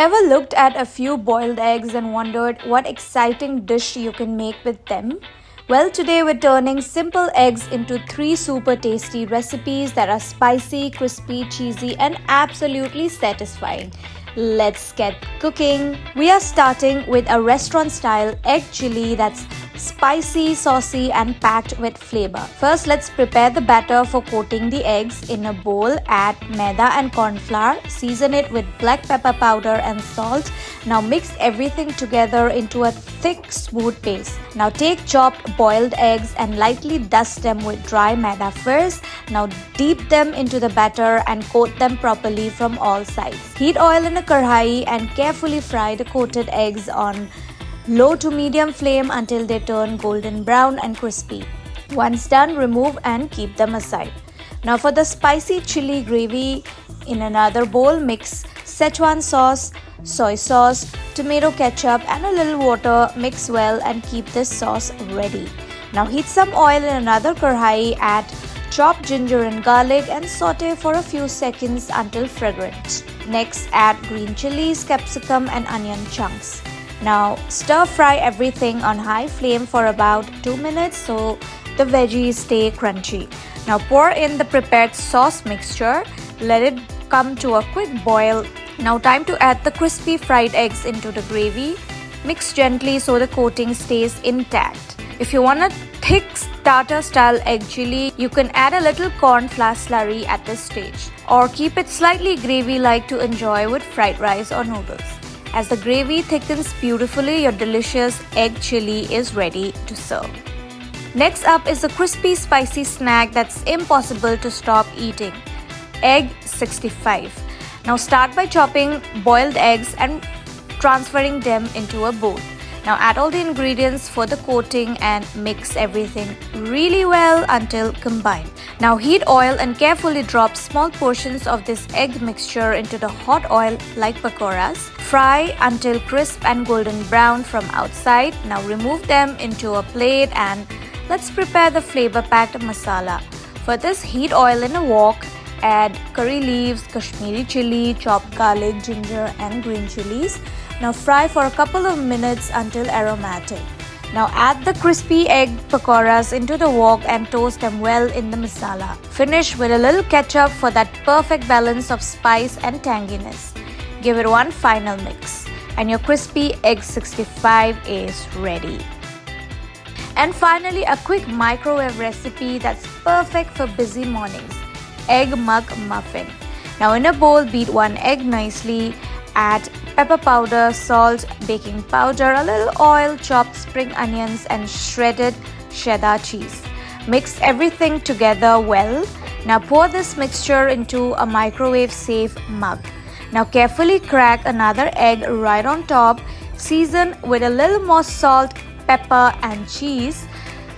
Ever looked at a few boiled eggs and wondered what exciting dish you can make with them? Well, today we're turning simple eggs into 3 super tasty recipes that are spicy, crispy, cheesy, and absolutely satisfying. Let's get cooking. We are starting with a restaurant-style egg chili that's spicy, saucy, and packed with flavor. First, let's prepare the batter for coating the eggs. In a bowl, add maida and corn flour. Season it with black pepper powder and salt. Now mix everything together into a thick, smooth paste. Now take chopped boiled eggs and lightly dust them with dry maida first. Now dip them into the batter and coat them properly from all sides. Heat oil in a kadhai and carefully fry the coated eggs on low to medium flame until they turn golden brown and crispy. Once done, remove and keep them aside. Now for the spicy chili gravy, in another bowl, mix Szechuan sauce, soy sauce, tomato ketchup and a little water. Mix well and keep this sauce ready. Now heat some oil in another kadhai, add chopped ginger and garlic and saute for a few seconds until fragrant. Next, add green chilies, capsicum and onion chunks. Now stir fry everything on high flame for about 2 minutes so the veggies stay crunchy. Now pour in the prepared sauce mixture. Let it come to a quick boil. Now time to add the crispy fried eggs into the gravy. Mix gently so the coating stays intact. If you want a thick starter style egg chili, you can add a little corn flour slurry at this stage, or keep it slightly gravy-like to enjoy with fried rice or noodles. As the gravy thickens beautifully, your delicious egg chili is ready to serve. Next up is a crispy spicy snack that's impossible to stop eating. Egg 65. Now start by chopping boiled eggs and transferring them into a bowl. Now add all the ingredients for the coating and mix everything really well until combined. Now heat oil and carefully drop small portions of this egg mixture into the hot oil like pakoras. Fry until crisp and golden brown from outside. Now remove them into a plate and let's prepare the flavor-packed masala. For this, heat oil in a wok. Add curry leaves, Kashmiri chili, chopped garlic, ginger and green chilies. Now fry for a couple of minutes until aromatic. Now add the crispy egg pakoras into the wok and toast them well in the masala. Finish with a little ketchup for that perfect balance of spice and tanginess. Give it one final mix and your crispy egg 65 is ready. And finally, a quick microwave recipe that's perfect for busy mornings. Egg Mug Muffin. Now in a bowl, beat 1 egg nicely. Add pepper powder, salt, baking powder, a little oil, chopped spring onions and shredded cheddar cheese. Mix everything together well. Now pour this mixture into a microwave-safe mug. Now carefully crack another egg right on top. Season with a little more salt, pepper and cheese.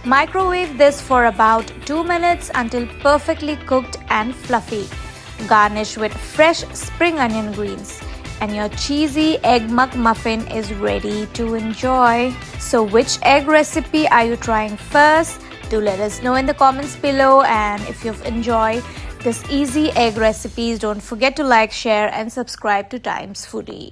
Microwave this for about 2 minutes until perfectly cooked and fluffy. Garnish with fresh spring onion greens. And your cheesy egg mug muffin is ready to enjoy. So which egg recipe are you trying first? Do let us know in the comments below, and if you've enjoyed this easy egg recipes, don't forget to like, share and subscribe to Times Foodie.